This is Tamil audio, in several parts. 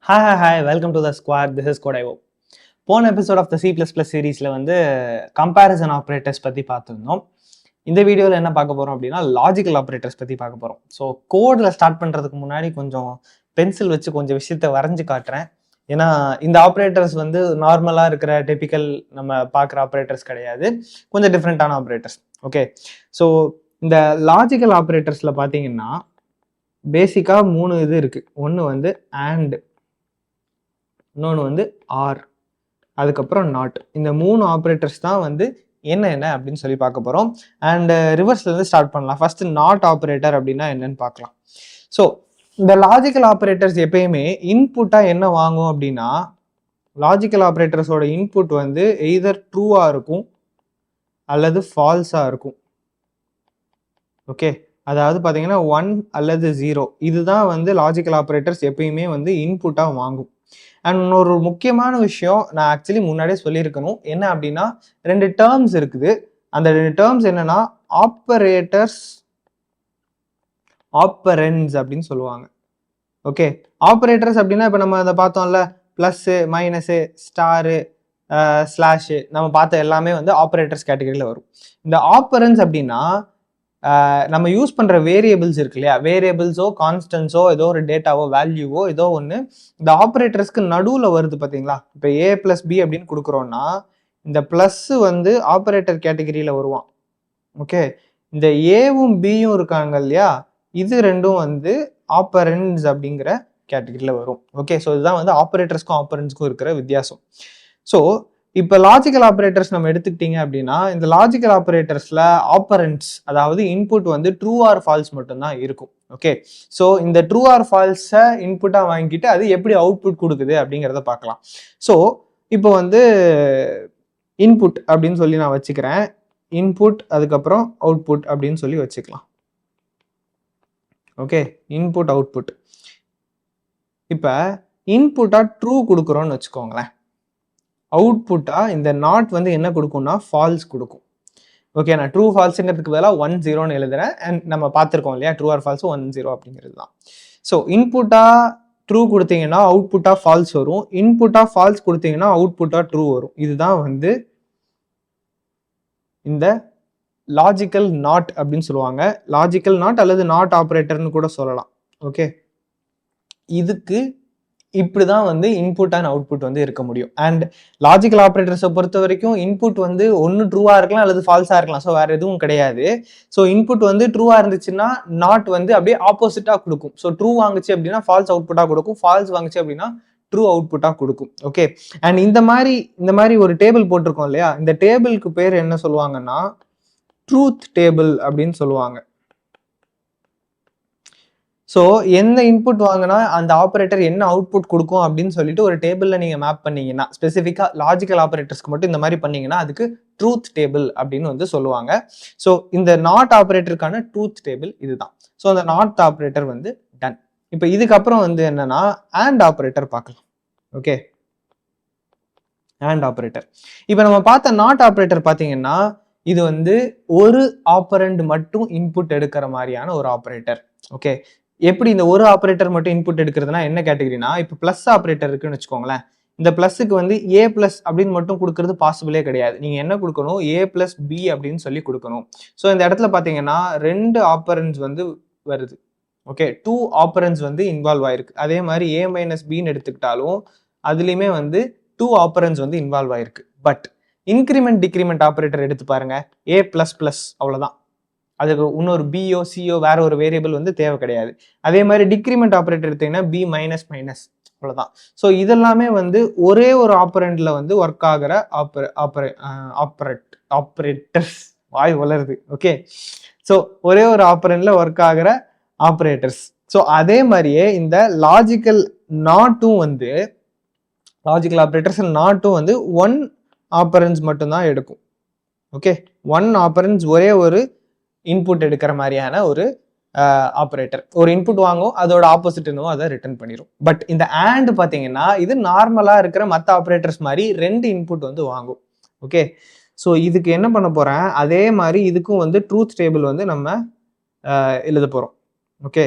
Hi, welcome to the squad. This is Kodaivo. போன எபிசோட் ஆஃப் த C++ சீரீஸில் வந்து கம்பேரிசன் ஆப்ரேட்டர்ஸ் பற்றி பார்த்துருந்தோம். இந்த வீடியோவில் என்ன பார்க்க போகிறோம் அப்படின்னா லாஜிக்கல் ஆப்ரேட்டர்ஸ் பற்றி பார்க்க போகிறோம். ஸோ கோடில் ஸ்டார்ட் பண்ணுறதுக்கு முன்னாடி கொஞ்சம் பென்சில் வச்சு கொஞ்சம் விஷயத்தை வரைஞ்சி காட்டுறேன். ஏன்னா இந்த ஆப்ரேட்டர்ஸ் வந்து நார்மலாக இருக்கிற டிபிக்கல் நம்ம பார்க்குற ஆப்ரேட்டர்ஸ் கிடையாது, கொஞ்சம் டிஃப்ரெண்ட்டான ஆப்ரேட்டர்ஸ். ஓகே, ஸோ இந்த லாஜிக்கல் ஆப்ரேட்டர்ஸில் பார்த்தீங்கன்னா பேசிக்காக 3 இது இருக்குது. ஒன்று வந்து AND, இன்னொன்று வந்து ஆர், அதுக்கப்புறம் நாட். இந்த 3 ஆப்ரேட்டர்ஸ் தான் வந்து என்ன அப்படின்னு சொல்லி பார்க்க போகிறோம். அண்ட் ரிவர்ஸ்லேருந்து ஸ்டார்ட் பண்ணலாம். ஃபர்ஸ்ட் நாட் ஆப்ரேட்டர் அப்படின்னா என்னன்னு பார்க்கலாம். ஸோ இந்த லாஜிக்கல் ஆப்ரேட்டர்ஸ் எப்பயுமே இன்புட்டாக என்ன வாங்கும் அப்படின்னா, லாஜிக்கல் ஆப்ரேட்டர்ஸோட இன்புட் வந்து எய்தர் ட்ரூவாக இருக்கும் அல்லது ஃபால்ஸாக இருக்கும். ஓகே, அதாவது பார்த்தீங்கன்னா 1 அல்லது 0, இதுதான் வந்து லாஜிக்கல் ஆப்ரேட்டர்ஸ் எப்பயுமே வந்து இன்புட்டாக வாங்கும். அண்ட் ஒரு முக்கியமான விஷயம் நான் ஆக்சுவலி முன்னாடியே சொல்லியிருக்கணும். என்ன அப்படின்னா 2 டேர்ம்ஸ் இருக்குது. அந்த 2 டேர்ம்ஸ் என்னன்னா ஆப்பரேட்டர்ஸ், ஆப்பரண்ட்ஸ் அப்படின்னு சொல்லுவாங்க. ஓகே, ஆப்பரேட்டர்ஸ் அப்படின்னா இப்போ நம்ம அதை பார்த்தோம்ல, ப்ளஸ்ஸு, மைனஸு, ஸ்டாரு, ஸ்லாஷு, நம்ம பார்த்த எல்லாமே வந்து ஆப்பரேட்டர்ஸ் கேட்டகரியில் வரும். இந்த ஆப்பரண்ட்ஸ் அப்படின்னா நம்ம யூஸ் பண்ணுற வேரியபிள்ஸ் இருக்கு இல்லையா, வேரியபிள்ஸோ கான்ஸ்டன்ஸோ ஏதோ ஒரு டேட்டாவோ வேல்யூவோ ஏதோ ஒன்று இந்த ஆப்ரேட்டர்ஸ்க்கு நடுவில் வருது பார்த்தீங்களா. இப்போ A+B அப்படின்னு கொடுக்குறோன்னா இந்த ப்ளஸ்ஸு வந்து ஆப்ரேட்டர் கேட்டகரியில் வருவான். ஓகே, இந்த ஏவும் பியும் இருக்காங்க இல்லையா, இது ரெண்டும் வந்து ஆப்பரண்ட்ஸ் அப்படிங்கிற கேட்டகரியில் வரும். ஓகே, ஸோ இதுதான் வந்து ஆப்ரேட்டர்ஸ்க்கும் ஆப்பரண்ட்ஸ்க்கும் இருக்கிற வித்தியாசம். ஸோ இப்போ லாஜிக்கல் ஆப்ரேட்டர்ஸ் நம்ம எடுத்துக்கிட்டீங்க அப்படின்னா, இந்த லாஜிக்கல் ஆப்ரேட்டர்ஸில் ஆப்பரண்ட்ஸ், அதாவது இன்புட் வந்து ட்ரூ ஆர் ஃபால்ஸ் மட்டும்தான் இருக்கும். ஓகே, ஸோ இந்த ட்ரூ ஆர் ஃபால்ஸை இன்புட்டாக வாங்கிட்டு அது எப்படி அவுட்புட் கொடுக்குது அப்படிங்கிறத பார்க்கலாம். ஸோ இப்போ வந்து இன்புட் அப்படின்னு சொல்லி நான் வச்சுக்கிறேன். இன்புட் அதுக்கப்புறம் அவுட்புட் அப்படின்னு சொல்லி வச்சுக்கலாம். Okay, input output. இப்போ இன்புட்டாக ட்ரூ கொடுக்குறோன்னு வச்சுக்கோங்களேன், அவுட்புட்டாக இந்த நாட் வந்து என்ன கொடுக்கும்னா ஃபால்ஸ் கொடுக்கும். ஓகே, நான் ட்ரூ ஃபால்ஸுங்கிறதுக்கு பதிலாக 1 0ன்னு எழுதுறேன். அண்ட் நம்ம பார்த்துருக்கோம் இல்லையா, ட்ரூ ஆர் ஃபால்ஸ் 1 0 அப்படிங்கிறது தான். ஸோ இன்புட்டாக ட்ரூ கொடுத்தீங்கன்னா அவுட்புட்டாக ஃபால்ஸ் வரும், இன்புட்டாக ஃபால்ஸ் கொடுத்தீங்கன்னா அவுட்புட்டாக ட்ரூ வரும். இதுதான் வந்து இந்த லாஜிக்கல் நாட் அப்படின்னு சொல்லுவாங்க. லாஜிக்கல் நாட் அல்லது நாட் ஆப்ரேட்டர்னு கூட சொல்லலாம். ஓகே, இதுக்கு இப்படி தான் வந்து இன்புட் அண்ட் அவுட்புட் வந்து இருக்க முடியும். அண்ட் லாஜிக்கல் ஆப்ரேட்டர்ஸை பொறுத்த வரைக்கும் இன்புட் வந்து ஒன்று ட்ரூவாக இருக்கலாம் அல்லது ஃபால்ஸாக இருக்கலாம். ஸோ வேறு எதுவும் கிடையாது. ஸோ இன்புட் வந்து ட்ரூவாக இருந்துச்சுன்னா நாட் வந்து அப்படியே ஆப்போசிட்டாக கொடுக்கும். ஸோ ட்ரூ வாங்குச்சு அப்படின்னா ஃபால்ஸ் அவுட்புட்டாக கொடுக்கும், ஃபால்ஸ் வாங்குச்சு அப்படின்னா ட்ரூ அவுட்புட்டாக கொடுக்கும். ஓகே, அண்ட் இந்த மாதிரி ஒரு டேபிள் போட்டிருக்கோம் இல்லையா, இந்த டேபிளுக்கு பேர் என்ன சொல்லுவாங்கன்னா ட்ரூத் டேபிள் அப்படின்னு சொல்லுவாங்க. ஸோ எந்த இன்புட் வாங்கினா அந்த ஆப்ரேட்டர் என்ன அவுட்புட் கொடுக்கும் அப்படின்னு சொல்லிட்டு ஒரு டேபிளில் நீங்கள் மேப் பண்ணீங்கன்னா, ஸ்பெசிஃபிக்காக லாஜிக்கல் ஆப்ரேட்டர்ஸ்க்கு மட்டும் இந்த மாதிரி பண்ணீங்கன்னா அதுக்கு ட்ரூத் டேபிள் அப்படின்னு வந்து சொல்லுவாங்க. ஸோ இந்த நாட் ஆப்ரேட்டருக்கான ட்ரூத் டேபிள் இதுதான். ஸோ அந்த நாட் ஆப்ரேட்டர் வந்து டன். இப்போ இதுக்கப்புறம் வந்து என்னன்னா AND ஆப்ரேட்டர் பார்க்கலாம். Okay, AND operator. இப்போ நம்ம பார்த்த நாட் ஆப்ரேட்டர் பார்த்தீங்கன்னா இது வந்து ஒரு ஆப்பரண்ட் மட்டும் இன்புட் எடுக்கிற மாதிரியான ஒரு ஆப்ரேட்டர். ஓகே, எப்படி இந்த ஒரு ஆப்ரேட்டர் மட்டும் இன்புட் எடுக்கிறதுனா என்ன கேட்டகரினா, இப்போ பிளஸ் ஆப்ரேட்டர் இருக்குன்னு வச்சுக்கோங்களேன், இந்த பிளஸுக்கு வந்து A+ அப்படின்னு மட்டும் கொடுக்கறது பாசிபிளே கிடையாது. நீங்க என்ன கொடுக்கணும், A+B அப்படின்னு சொல்லி கொடுக்கணும். ஸோ இந்த இடத்துல பார்த்தீங்கன்னா 2 ஆப்பரண்ட்ஸ் வந்து வருது. ஓகே, 2 ஆப்பரண்ட்ஸ் வந்து இன்வால்வ் ஆயிருக்கு. அதே மாதிரி A-Bன்னு எடுத்துக்கிட்டாலும் அதுலேயுமே வந்து 2 ஆப்பரண்ட்ஸ் வந்து இன்வால்வ் ஆயிருக்கு. பட் இன்க்ரிமெண்ட் டிக்ரிமெண்ட் ஆப்ரேட்டர் எடுத்து பாருங்க, A++, அவ்வளோதான். அதுக்கு இன்னொரு பிஓ சிஓ வேற ஒரு வேரியபிள் வந்து தேவை கிடையாது. அதே மாதிரி டிக்ரிமெண்ட் ஆப்ரேட்டர் எடுத்தீங்கன்னா B-, அவ்வளோதான். ஸோ இதெல்லாமே வந்து ஒரே ஒரு ஆப்பரண்ட்ல வந்து ஒர்க் ஆகிற ஆப்ரேட்டர்ஸ். வாய் வளருது. ஓகே, ஸோ ஒரே ஒரு ஆப்பரண்ட்ல ஒர்க் ஆகிற ஆப்ரேட்டர்ஸ். ஸோ அதே மாதிரியே இந்த லாஜிக்கல் நாட்டும் வந்து லாஜிக்கல் ஆப்ரேட்டர்ஸ் நாட்டும் வந்து 1 ஆப்பரண்ட்ஸ் மட்டும்தான் எடுக்கும். ஓகே, 1 ஆப்பரண்ட்ஸ் ஒரே ஒரு இன்புட் எடுக்கிற மாதிரியான ஒரு ஆப்ரேட்டர். ஒரு இன்புட் வாங்கும், அதோட ஆப்போசிட் என்னவோ அதை ரிட்டர்ன் பண்ணிடும். பட் இந்த AND பார்த்தீங்கன்னா இது நார்மலாக இருக்கிற மற்ற ஆப்ரேட்டர்ஸ் மாதிரி 2 இன்புட் வந்து வாங்கும். ஓகே, ஸோ இதுக்கு என்ன பண்ண போகிறேன், அதே மாதிரி இதுக்கும் வந்து ட்ரூத் டேபிள் வந்து நம்ம எழுத போகிறோம். ஓகே,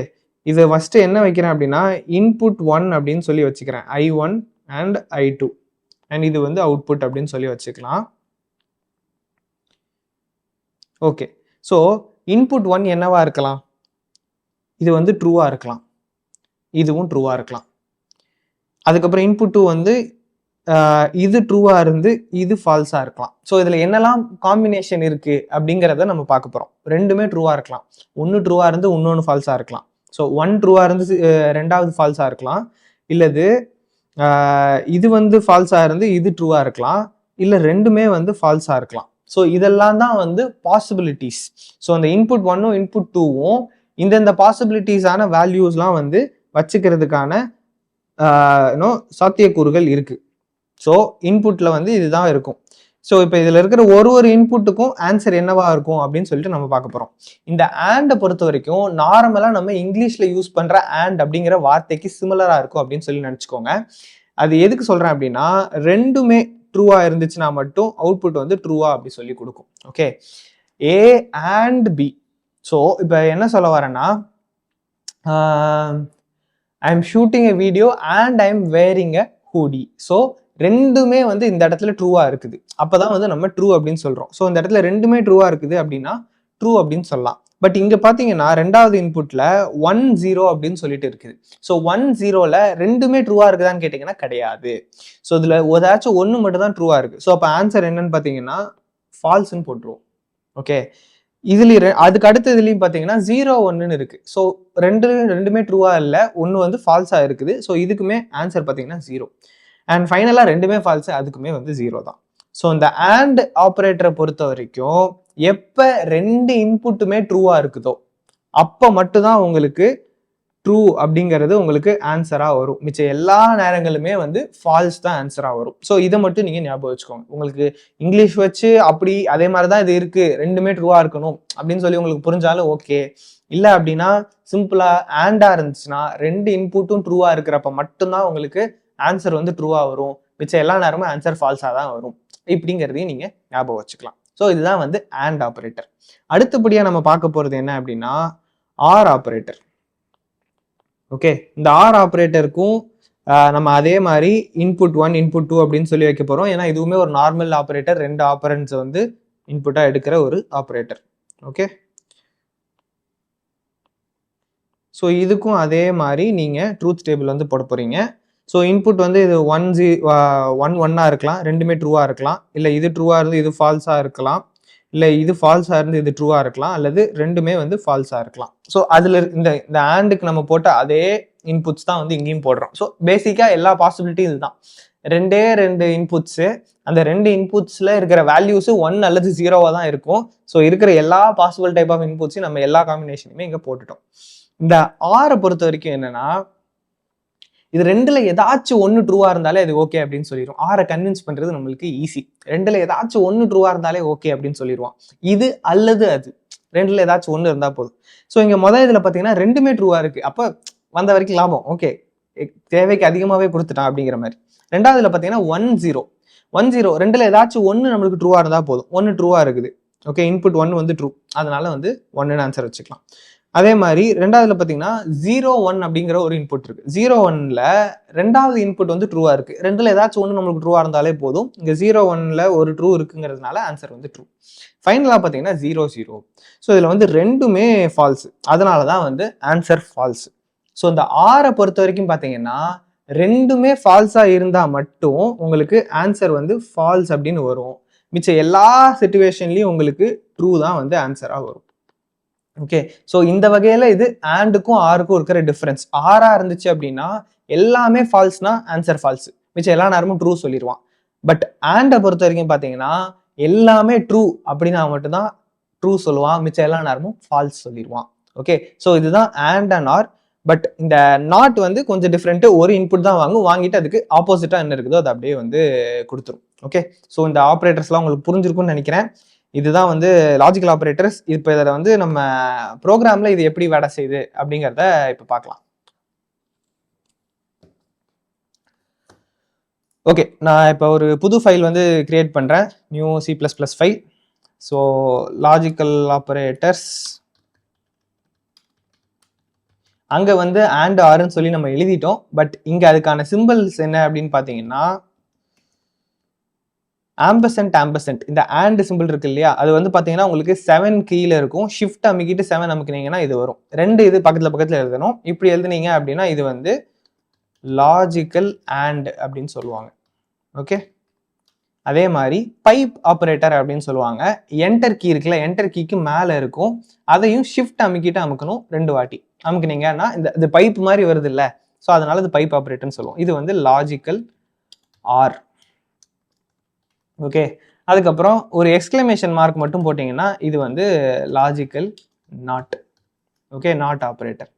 இது ஃபஸ்ட்டு என்ன வைக்கிறேன் அப்படின்னா இன்புட் 1 அப்படின்னு சொல்லி வச்சுக்கிறேன், I1 அண்ட் I2, அண்ட் இது வந்து அவுட்புட் அப்படின்னு சொல்லி வச்சுக்கலாம். ஓகே, ஸோ இன்புட் 1 என்னவா இருக்கலாம்? இது வந்து ட்ரூவாக இருக்கலாம், இதுவும் ட்ரூவாக இருக்கலாம். அதுக்கப்புறம் இன்புட் 2 வந்து இது ட்ரூவாக இருந்து இது ஃபால்ஸாக இருக்கலாம். ஸோ இதில் என்னெல்லாம் காம்பினேஷன் இருக்குது அப்படிங்கிறத நம்ம பார்க்க போகிறோம். ரெண்டுமே ட்ரூவாக இருக்கலாம், ஒன்று ட்ரூவாக இருந்து இன்னொன்று ஃபால்ஸாக இருக்கலாம். ஸோ 1 ட்ரூவாக இருந்து ரெண்டாவது ஃபால்ஸாக இருக்கலாம், இல்லது இது வந்து ஃபால்ஸாக இருந்து இது ட்ரூவாக இருக்கலாம், இல்லை ரெண்டுமே வந்து ஃபால்ஸாக இருக்கலாம். ஸோ இதெல்லாம் தான் வந்து பாசிபிலிட்டிஸ். ஸோ அந்த இன்புட் 1ம் இன்புட் 2வும் இந்தந்த பாசிபிலிட்டிஸான வேல்யூஸ்லாம் வந்து வச்சுக்கிறதுக்கான சாத்தியக்கூறுகள் இருக்குது. ஸோ இன்புட்டில் வந்து இதுதான் இருக்கும். ஸோ இப்போ இதில் இருக்கிற ஒரு இன்புட்டுக்கும் ஆன்சர் என்னவா இருக்கும் அப்படின்னு சொல்லிட்டு நம்ம பார்க்க போகிறோம். இந்த ஆண்டை பொறுத்த வரைக்கும் நார்மலாக நம்ம இங்கிலீஷில் யூஸ் பண்ணுற ஆண்ட் அப்படிங்கிற வார்த்தைக்கு சிமிலராக இருக்கும் அப்படின்னு சொல்லி நினச்சிக்கோங்க. அது எதுக்கு சொல்கிறேன் அப்படின்னா, ரெண்டுமே ட்ரூவாக இருந்துச்சுன்னா மட்டும் அவுட்புட் வந்து ட்ரூவா அப்படி சொல்லி கொடுக்கும். Okay, A and B. So இப்போ என்ன சொல்ல வரேன்னா, I am shooting a video and I am wearing a hoodie. So ரெண்டுமே வந்து இந்த இடத்துல ட்ரூவாக இருக்குது, அப்போதான் வந்து நம்ம ட்ரூ அப்படின்னு சொல்கிறோம். ஸோ இந்த இடத்துல ரெண்டுமே ட்ரூவாக இருக்குது அப்படின்னா ட்ரூ அப்படின்னு சொல்லலாம். பட் இங்கே பார்த்தீங்கன்னா ரெண்டாவது இன்புட்டில் 1 0 அப்படின்னு சொல்லிட்டு இருக்குது. ஸோ 1 0ல் ரெண்டுமே ட்ரூவாக இருக்குதான்னு கேட்டிங்கன்னா கிடையாது. ஸோ இதில் ஏதாச்சும் ஒன்று மட்டும் தான் ட்ரூவாக இருக்குது. ஸோ அப்போ ஆன்சர் என்னன்னு பார்த்தீங்கன்னா ஃபால்ஸ்ன்னு போட்டுருவோம். ஓகே, இதுலேயும் அதுக்கு அடுத்த இதுலேயும் பார்த்தீங்கன்னா 0 1ன்னு இருக்குது. ஸோ ரெண்டுமே ட்ரூவாக இல்லை, ஒன்று வந்து ஃபால்ஸாக இருக்குது. ஸோ இதுக்குமே ஆன்சர் பார்த்தீங்கன்னா 0. அண்ட் ஃபைனலாக ரெண்டுமே ஃபால்ஸு, அதுக்குமே வந்து 0 தான். ஸோ இந்த ஆண்ட் ஆப்ரேட்டரை பொறுத்த வரைக்கும் எப்போ ரெண்டு இன்புட்டுமே ட்ரூவாக இருக்குதோ அப்போ மட்டும்தான் உங்களுக்கு ட்ரூ அப்படிங்கிறது உங்களுக்கு ஆன்சராக வரும். மிச்சம் எல்லா நேரங்களுமே வந்து ஃபால்ஸ் தான் ஆன்சராக வரும். ஸோ இதை மட்டும் நீங்கள் ஞாபகம் வச்சுக்கோங்க. உங்களுக்கு இங்கிலீஷ் வச்சு அப்படி அதே மாதிரி தான் இது இருக்குது, ரெண்டுமே ட்ரூவாக இருக்கணும் அப்படின்னு சொல்லி உங்களுக்கு புரிஞ்சாலும் ஓகே. இல்லை அப்படின்னா சிம்பிளாக ஆண்டாக இருந்துச்சுன்னா ரெண்டு இன்புட்டும் ட்ரூவாக இருக்கிறப்ப மட்டும்தான் உங்களுக்கு ஆன்சர் வந்து ட்ரூவாக வரும், மிச்சம் எல்லா நேரமும் ஆன்சர் ஃபால்ஸாக தான் வரும். இப்படிங்கிறதையும் நீங்கள் ஞாபகம் வச்சுக்கலாம். ஸோ இதுதான் வந்து ஆண்ட் ஆப்ரேட்டர். அடுத்தபடியாக நம்ம பார்க்க போகிறது என்ன அப்படின்னா ஆர் ஆப்ரேட்டர். ஓகே, இந்த ஆர் ஆப்ரேட்டருக்கும் நம்ம அதே மாதிரி இன்புட் 1 இன்புட் 2 அப்படின்னு சொல்லி வைக்க போகிறோம். ஏன்னா இதுவுமே ஒரு நார்மல் ஆப்ரேட்டர், ரெண்டு ஆப்பரண்ட்ஸ் வந்து இன்புட்டாக எடுக்கிற ஒரு ஆப்ரேட்டர். ஓகே, ஸோ இதுக்கும் அதே மாதிரி நீங்கள் ட்ரூத் டேபிள் வந்து போட போகிறீங்க. ஸோ இன்புட் வந்து இது 1 1 இருக்கலாம், ரெண்டுமே ட்ரூவாக இருக்கலாம், இல்லை இது ட்ரூவாக இருந்து இது ஃபால்ஸாக இருக்கலாம், இல்லை இது ஃபால்ஸாக இருந்து இது ட்ரூவாக இருக்கலாம், அல்லது ரெண்டுமே வந்து ஃபால்ஸாக இருக்கலாம். ஸோ அதில் இந்த ஆண்டுக்கு நம்ம போட்ட அதே இன்புட்ஸ் தான் வந்து இங்கேயும் போடுறோம். ஸோ பேசிக்காக எல்லா பாசிபிலிட்டியும் இதுதான். ரெண்டு இன்புட்ஸு, அந்த ரெண்டு இன்புட்ஸில் இருக்கிற வேல்யூஸு 1 அல்லது 0வாக தான் இருக்கும். ஸோ இருக்கிற எல்லா பாசிபிள் டைப் ஆஃப் இன்புட்ஸையும் நம்ம எல்லா காம்பினேஷனுமே இங்கே போட்டுட்டோம். இந்த ஆரை பொறுத்த வரைக்கும் என்னன்னா, இது ரெண்டுல ஏதாச்சும் ஒன்று ட்ரூவா இருந்தாலே அது ஓகே அப்படின்னு சொல்லிடுவோம். ஆரை கன்வின்ஸ் பண்றது நம்மளுக்கு ஈஸி. ரெண்டுல ஏதாச்சும் ஒன்று ட்ரூவா இருந்தாலே ஓகே அப்படின்னு சொல்லிடுவான். இது அல்லது அது ரெண்டுல ஏதாச்சும் ஒன்று இருந்தா போதும். ஸோ இங்க முதல் இதுல பாத்தீங்கன்னா ரெண்டுமே ட்ரூவா இருக்கு, அப்ப வந்த வரைக்கும் லாபம். ஓகே, தேவைக்கு அதிகமாவே கொடுத்துட்டான் அப்படிங்கிற மாதிரி. ரெண்டாவதுல பாத்தீங்கன்னா 1 0 ரெண்டுல ஏதாச்சும் ஒன்று நம்மளுக்கு ட்ரூவா இருந்தா போதும். ஒன்று ட்ரூவா இருக்குது. ஓகே, இன்புட் 1 வந்து ட்ரூ, அதனால வந்து 1ன்னு ஆன்சர் வச்சுக்கலாம். அதே மாதிரி ரெண்டாவதுல பார்த்தீங்கன்னா 0 1 அப்படிங்கிற ஒரு இன்புட் இருக்கு. 0 1ல ரெண்டாவது இன்புட் வந்து ட்ரூவா இருக்கு. ரெண்டுல ஏதாச்சும் ஒன்று நம்மளுக்கு ட்ரூவா இருந்தாலே போதும். இங்க 0 1ல ஒரு ட்ரூ இருக்குங்கிறதுனால ஆன்சர் வந்து ட்ரூ. ஃபைனலாக பார்த்தீங்கன்னா 0 0. ஸோ இதில் வந்து ரெண்டுமே ஃபால்ஸ், அதனால தான் வந்து ஆன்சர் ஃபால்ஸ். ஸோ இந்த ஆரை பொறுத்த வரைக்கும் பார்த்தீங்கன்னா ரெண்டுமே ஃபால்ஸாக இருந்தால் மட்டும் உங்களுக்கு ஆன்சர் வந்து ஃபால்ஸ் அப்படின்னு வரும். மிச்சம் எல்லா சிச்சுவேஷன்லையும் உங்களுக்கு ட்ரூ தான் வந்து ஆன்சராக வரும். ஓகே, ஸோ இந்த வகையில் இது ஆண்டுக்கும் ஆருக்கும் இருக்கிற டிஃப்ரென்ஸ். ஆரா இருந்துச்சு அப்படின்னா எல்லாமே ஃபால்ஸ்னா ஆன்சர் ஃபால்ஸ், மிச்சம் எல்லா நேரமும் ட்ரூ சொல்லிடுவான். பட் ஆண்டை பொறுத்த வரைக்கும் பார்த்தீங்கன்னா எல்லாமே ட்ரூ அப்படின்னா மட்டும்தான் ட்ரூ சொல்லுவான், மிச்சம் எல்லா நேரமும் ஃபால்ஸ் சொல்லிடுவான். ஓகே, ஸோ இதுதான் ஆண்ட் அண்ட் ஆர். பட் இந்த நாட் வந்து கொஞ்சம் டிஃப்ரெண்ட்டு. ஒரு இன்புட் தான் வாங்கிட்டு அதுக்கு ஆப்போசிட்டாக என்ன இருக்குதோ அதை அப்படியே வந்து கொடுத்துரும். ஓகே, ஸோ இந்த ஆப்ரேட்டர்ஸ்லாம் உங்களுக்கு புரிஞ்சிருக்கும்னு நினைக்கிறேன். இதுதான் வந்து லாஜிக்கல் ஆப்ரேட்டர்ஸ். இப்போ இதில் வந்து நம்ம ப்ரோக்ராமில் இது எப்படி வேலை செய்யுது அப்படிங்கிறத இப்போ பார்க்கலாம். ஓகே, நான் இப்போ ஒரு புது ஃபைல் வந்து கிரியேட் பண்ணுறேன், new C++ file. So logical operators அங்கே வந்து அண்ட் ஆர்ன்னு சொல்லி நம்ம எழுதிட்டோம். பட் இங்கே அதுக்கான சிம்பிள்ஸ் என்ன அப்படின்னு பார்த்தீங்கன்னா ஆம்பர்சன்ட் இந்த ஆண்ட் சிம்பிள் இருக்கு இல்லையா, அது வந்து பார்த்தீங்கன்னா உங்களுக்கு 7 கீழே இருக்கும். ஷிஃப்ட் அமைக்கிட்டு 7 அமுக்கினீங்கன்னா இது வரும். 2 இது பக்கத்தில் எழுதணும். இப்படி எழுதுனீங்க அப்படின்னா இது வந்து லாஜிக்கல் அண்ட் அப்படின்னு சொல்லுவாங்க. ஓகே, அதே மாதிரி பைப் ஆப்ரேட்டர் அப்படின்னு சொல்லுவாங்க. என்டர் கீ இருக்குல்ல, என்டர் கீக்கு மேலே இருக்கும். அதையும் ஷிஃப்ட் அமைக்கிட்டு அமுக்கணும் 2 வாட்டி. அமுக்குனீங்கன்னா இந்த பைப் மாதிரி வருது இல்லை, ஸோ அதனால இது பைப் ஆப்ரேட்டர்னு சொல்லுவோம். இது வந்து லாஜிக்கல் ஆர். ஓகே, அதுக்கப்புறம் ஒரு எக்ஸ்கிளமேஷன் மார்க் மட்டும் போட்டிங்கன்னா இது வந்து logical not. Okay, not operator.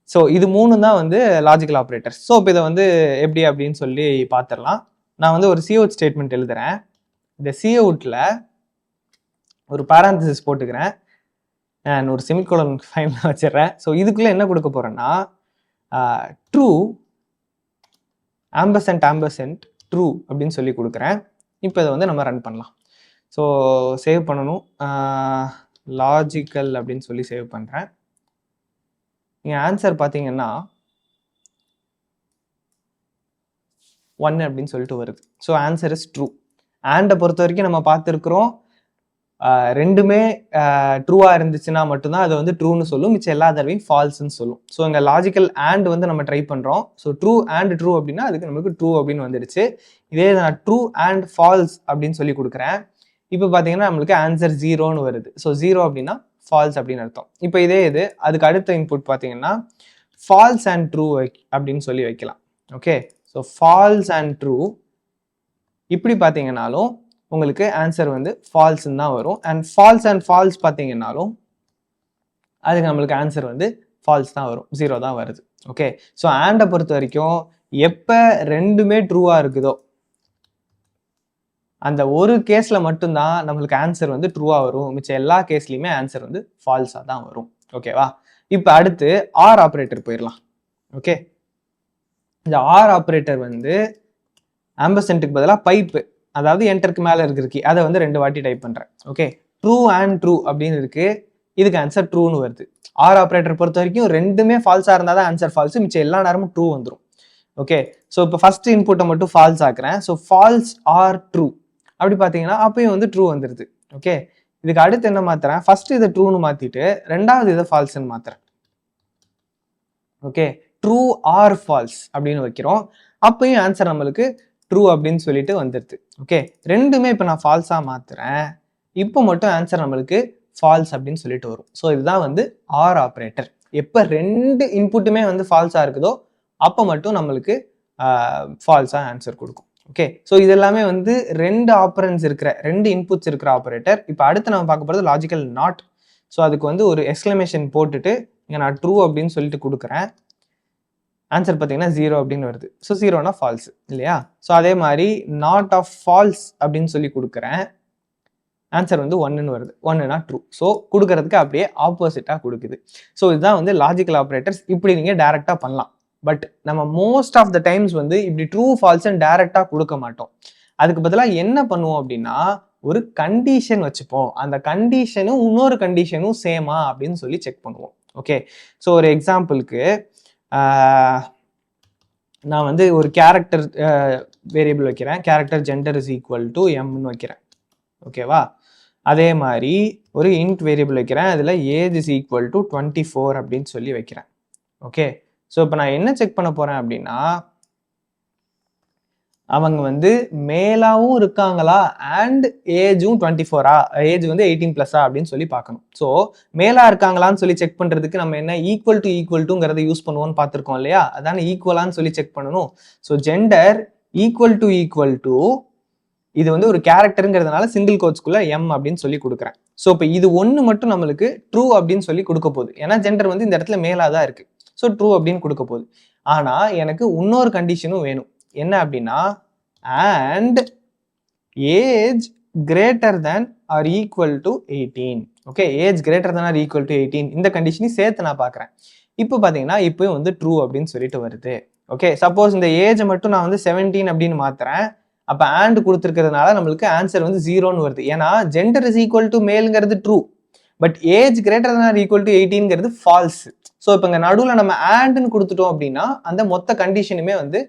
So இது 3 தான் வந்து லாஜிக்கல் ஆப்ரேட்டர். ஸோ இப்போ இதை வந்து எப்படி அப்படின்னு சொல்லி பார்த்துடலாம். நான் வந்து ஒரு சிஅவுட் ஸ்டேட்மெண்ட் எழுதுறேன். இந்த சிஅவுட்டில் ஒரு பாராந்தசிஸ் போட்டுக்கிறேன், நான் ஒரு செமிகோலன் ஃபைனல் வச்சிடுறேன். ஸோ இதுக்குள்ளே என்ன கொடுக்க போகிறேன்னா ட்ரூ ஆம்பர்சன்ட் ட்ரூ அப்படின்னு சொல்லி கொடுக்குறேன். இப்போ இதை வந்து நம்ம ரன் பண்ணலாம். ஸோ சேவ் பண்ணணும், லாஜிக்கல் அப்படின்னு சொல்லி சேவ் பண்ணுறேன். நீங்கள் ஆன்சர் பார்த்தீங்கன்னா 1 அப்படின்னு சொல்லிட்டு வருது. So answer is true. ஆண்டை பொறுத்த வரைக்கும் நம்ம பார்த்துருக்குறோம், ரெண்டுமே ட்ரூவாக இருந்துச்சுன்னா மட்டும்தான் அதை வந்து ட்ரூன்னு சொல்லும், மிச்சம் எல்லா தடவையும் ஃபால்ஸ்ன்னு சொல்லும். ஸோ இங்கே லாஜிக்கல் அண்ட் வந்து நம்ம ட்ரை பண்ணுறோம். ஸோ ட்ரூ அண்ட் ட்ரூ அப்படின்னா அதுக்கு நம்மளுக்கு ட்ரூ அப்படின்னு வந்துடுச்சு. இதே நான் ட்ரூ அண்ட் ஃபால்ஸ் அப்படின்னு சொல்லி கொடுக்குறேன். இப்போ பார்த்தீங்கன்னா நம்மளுக்கு ஆன்சர் 0ன்னு வருது. ஸோ 0 அப்படின்னா ஃபால்ஸ் அப்படின்னு அர்த்தம். இப்போ இதே இது அதுக்கு அடுத்த இன்புட் பார்த்தீங்கன்னா ஃபால்ஸ் அண்ட் ட்ரூ அப்படின்னு சொல்லி வைக்கலாம். Okay, so false and true இப்படி பார்த்தீங்கன்னாலும் உங்களுக்கு ஆன்சர் வந்து ஃபால்ஸ்ன்னு தான் வரும். அண்ட் ஃபால்ஸ் பார்த்தீங்கன்னாலும் அதுக்கு நம்மளுக்கு ஆன்சர் வந்து ஃபால்ஸ் தான் வரும், 0 தான் வருது. ஓகே, ஸோ ஆண்டை பொறுத்த வரைக்கும் எப்போ ரெண்டுமே ட்ரூவாக இருக்குதோ அந்த ஒரு கேஸில் மட்டும்தான் நம்மளுக்கு ஆன்சர் வந்து ட்ரூவாக வரும், மிச்சம் எல்லா கேஸ்லையுமே ஆன்சர் வந்து ஃபால்ஸாக தான் வரும். ஓகேவா, இப்போ அடுத்து ஆர் ஆப்ரேட்டர் போயிடலாம். ஓகே, இந்த ஆர் ஆப்ரேட்டர் வந்து ஆம்பர்சன்ட்டுக்கு பதிலாக பைப்பு, அதாவது என்டருக்கு மேலே இருக்கிற அதை வந்து 2 வாட்டி டைப் பண்ணுறேன். ஓகே, ட்ரூ அண்ட் ட்ரூ அப்படின்னு இருக்கு, இதுக்கு ஆன்சர் ட்ரூன்னு வருது. ஆர் ஆப்ரேட்டர் பொறுத்த வரைக்கும் ரெண்டுமே ஃபால்ஸாக இருந்தால் தான் ஆன்சர் ஃபால்ஸ், மிச்சம் எல்லா நேரமும் ட்ரூ வந்துடும். ஓகே, ஸோ இப்போ ஃபர்ஸ்ட் இன்புட்டை மட்டும் ஃபால்ஸ் ஆக்குறேன். ஸோ ஃபால்ஸ் ஆர் ட்ரூ அப்படி பார்த்தீங்கன்னா அப்பயும் வந்து ட்ரூ வந்துடுது. ஓகே, இதுக்கு அடுத்து என்ன மாத்துறேன், ஃபர்ஸ்ட் இதை ட்ரூன்னு மாற்றிட்டு ரெண்டாவது இதை ஃபால்ஸ்ன்னு மாத்துறேன். ஓகே, ட்ரூ ஆர் ஃபால்ஸ் அப்படின்னு வைக்கிறோம். அப்பயும் ஆன்சர் நம்மளுக்கு ட்ரூ அப்படின்னு சொல்லிட்டு வந்துடுது. ஓகே, ரெண்டுமே இப்போ நான் ஃபால்ஸாக மாற்றுறேன், இப்போ மட்டும் ஆன்சர் நம்மளுக்கு ஃபால்ஸ் அப்படின்னு சொல்லிட்டு வரும். ஸோ இதுதான் வந்து ஆர் ஆப்ரேட்டர். எப்போ 2 இன்புட்டுமே வந்து ஃபால்ஸாக இருக்குதோ அப்போ மட்டும் நம்மளுக்கு ஃபால்ஸாக ஆன்சர் கொடுக்கும். ஓகே, ஸோ இது எல்லாமே வந்து 2 ஆப்பரன்ஸ் இருக்கிற 2 இன்புட்ஸ் இருக்கிற ஆப்ரேட்டர். இப்போ அடுத்து நம்ம பார்க்க போகிறது லாஜிக்கல் நாட். ஸோ அதுக்கு வந்து ஒரு எக்ஸ்கிளமேஷன் போட்டுட்டு இங்கே நான் ட்ரூ அப்படின்னு சொல்லிட்டு கொடுக்குறேன். ஆன்சர் பார்த்தீங்கன்னா 0 அப்படின்னு வருது. ஸோ 0னா ஃபால்ஸ் இல்லையா. ஸோ அதே மாதிரி நாட் ஆஃப் ஃபால்ஸ் அப்படின்னு சொல்லி கொடுக்குறேன், ஆன்சர் வந்து 1ன்னு வருது. 1னா ட்ரூ. ஸோ கொடுக்கறதுக்கு அப்படியே ஆப்போசிட்டாக கொடுக்குது. ஸோ இதுதான் வந்து லாஜிக்கல் ஆப்ரேட்டர்ஸ். இப்படி நீங்கள் டேரெக்டாக பண்ணலாம். பட் நம்ம மோஸ்ட் ஆஃப் த டைம்ஸ் வந்து இப்படி ட்ரூ ஃபால்ஸ்ன்னு டேரெக்டாக கொடுக்க மாட்டோம். அதுக்கு பதிலாக என்ன பண்ணுவோம் அப்படின்னா ஒரு கண்டிஷன் வச்சுப்போம். அந்த கண்டிஷனும் இன்னொரு கண்டிஷனும் சேமா அப்படின்னு சொல்லி செக் பண்ணுவோம். ஓகே, ஸோ ஒரு எக்ஸாம்பிளுக்கு நான் வந்து ஒரு கேரக்டர் வேரியபிள் வைக்கிறேன். Character gender is equal to எம்னு வைக்கிறேன். ஓகேவா, அதே மாதிரி ஒரு இன்ட் வேரியபிள் வைக்கிறேன், அதில் ஏஜ் இஸ் ஈக்குவல் டு 24 அப்படின்னு சொல்லி வைக்கிறேன். ஓகே, ஸோ இப்போ நான் என்ன செக் பண்ண போகிறேன் அப்படின்னா அவங்க வந்து மேலாவும் இருக்காங்களா அண்ட் ஏஜும் 24ஆ, ஏஜ் வந்து 18+ அப்படின்னு சொல்லி பார்க்கணும். ஸோ மேலா இருக்காங்களான்னு சொல்லி செக் பண்ணுறதுக்கு நம்ம என்ன ஈக்குவல் டுங்கிறத யூஸ் பண்ணுவோம்னு பார்த்துருக்கோம் இல்லையா, அதான ஈக்குவலான்னு சொல்லி செக் பண்ணணும். ஸோ ஜெண்டர் ஈக்குவல் டு இது வந்து ஒரு கேரக்டருங்கிறதுனால சிங்கிள் கோட்ஸ்குள்ள எம் அப்படின்னு சொல்லி கொடுக்குறேன். ஸோ இப்போ இது ஒன்று மட்டும் நம்மளுக்கு ட்ரூ அப்படின்னு சொல்லி கொடுக்க போகுது. ஏன்னா ஜெண்டர் வந்து இந்த இடத்துல மேலாதான் இருக்கு. ஸோ ட்ரூ அப்படின்னு கொடுக்க போகுது. ஆனால் எனக்கு இன்னொரு கண்டிஷனும் வேணும். என்ன அப்படின்னா and age greater than or equal to 18. Okay, age greater than or equal to 18 இந்த கண்டிஷனையும் சேர்த்து நான் பார்க்குறேன். இப்போ பார்த்தீங்கன்னா இப்போயும் வந்து ட்ரூ அப்படின்னு சொல்லிட்டு வருது. ஓகே, சப்போஸ் இந்த ஏஜை மட்டும் நான் வந்து 17 அப்படின்னு மாத்துறேன், அப்போ and கொடுத்துருக்கிறதுனால நம்மளுக்கு ஆன்சர் வந்து 0ன்னு வருது. ஏன்னா ஜெண்டர் இஸ் ஈக்குவல் டு மேலுங்கிறது true, but age greater than or equal to 18ங்கிறது ஃபால்ஸ். ஸோ இப்போ இங்கே நடுவில் நம்ம ஆண்ட்னு கொடுத்துட்டோம் அப்படின்னா அந்த மொத்த கண்டிஷனுமே வந்து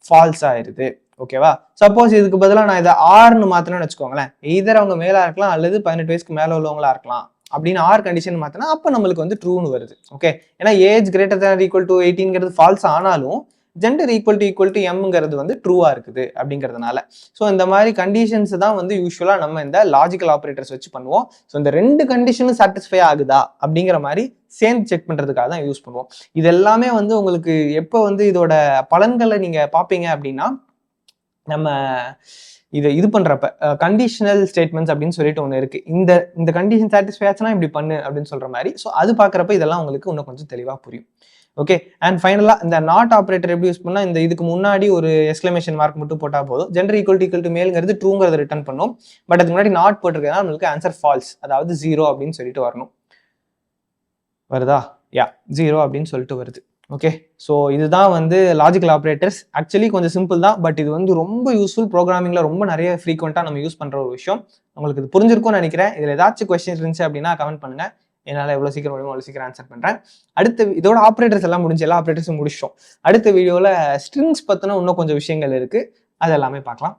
ஃபால்ஸ் ஆயிருது. ஓகேவா? சப்போஸ் இதுக்கு பதிலாக நான் இதை ஆர்னு மாத்தினேன்னு வச்சுக்கோங்களேன், எதர் அவங்க மேலா இருக்கலாம் அல்லது 18 வயசுக்கு மேலே உள்ளவங்களா இருக்கலாம் அப்படின்னு ஆர் கண்டிஷன் மாத்தினா அப்போ நம்மளுக்கு வந்து ட்ரூன்னு வருது. ஓகே, ஏன்னா age greater than equal to 18ங்கிறது ஃபால்ஸ் ஆனாலும் ஜெண்டர் ஈக்குவல் டு எம்ங்கிறது வந்து ட்ரூவா இருக்குது அப்படிங்கிறதுனால. ஸோ இந்த மாதிரி கண்டிஷன்ஸ் தான் வந்து யூஸ்வலாக நம்ம இந்த லாஜிக்கல் ஆப்ரேட்டர்ஸ் வச்சு பண்ணுவோம். ஸோ இந்த 2 கண்டிஷனும் சாட்டிஸ்ஃபை ஆகுதா அப்படிங்கிற மாதிரி சேர்ந்து செக் பண்றதுக்காக தான் யூஸ் பண்ணுவோம். இது எல்லாமே வந்து உங்களுக்கு எப்போ வந்து இதோட பலன்களை நீங்க பார்ப்பீங்க அப்படின்னா, நம்ம இது பண்றப்ப கண்டிஷனல் ஸ்டேட்மெண்ட்ஸ் அப்படின்னு சொல்லிட்டு ஒன்று இருக்கு. இந்த கண்டிஷன் சாட்டிஸ்ஃபை ஆச்சுன்னா இப்படி பண்ணு அப்படின்னு சொல்ற மாதிரி. ஸோ அது பார்க்குறப்ப இதெல்லாம் உங்களுக்கு இன்னும் கொஞ்சம் தெளிவாக புரியும். ஓகே, அண்ட் ஃபைனலாக இந்த நாட் ஆப்ரேட்டர் எப்படி யூஸ் பண்ணால், இந்த இதுக்கு முன்னாடி ஒரு எக்ஸ்க்ளமேஷன் மார்க் மட்டும் போட்டால் போதும். ஜெண்டர் ஈக்குவல் டு மேல்ங்கிறது ட்ரூங்கிறத ரிட்டர்ன் பண்ணும். பட் அதுக்கு முன்னாடி நாட் போட்டிருக்கேன்னா நம்மளுக்கு ஆன்சர் ஃபால்ஸ், அதாவது 0 அப்படின்னு சொல்லிட்டு வரணும். வருதா? யா, 0 அப்படின்னு சொல்லிட்டு வருது. ஓகே, ஸோ இதுதான் வந்து லாஜிக்கல் ஆப்ரேட்டர்ஸ். ஆக்சுவலி கொஞ்சம் சிம்பிள் தான், பட் இது வந்து ரொம்ப யூஸ்ஃபுல். ப்ரோக்ராமிங்ல ரொம்ப நிறைய ஃப்ரீக்வெண்ட்டாக நம்ம யூஸ் பண்ணுற ஒரு விஷயம். உங்களுக்கு இது புரிஞ்சிருக்கும்னு நினைக்கிறேன். இதில் ஏதாச்சும் கொஸ்டின் இருந்துச்சு அப்படின்னா கமெண்ட் பண்ணுங்க. என்னால் எவ்வளோ சீக்கிரம் முடியுமோ அவ்வளோ சீக்கிரம் ஆன்சர் பண்ணுறேன். அடுத்த இதோட ஆப்ரேட்டர்ஸ் எல்லாம் முடிஞ்சு எல்லா ஆப்ரேட்டர்ஸும் முடிச்சிட்டோம். அடுத்த வீடியோவில் ஸ்ட்ரிங்ஸ் பற்றின இன்னும் கொஞ்சம் விஷயங்கள் இருக்குது, அது எல்லாமே பார்க்கலாம்.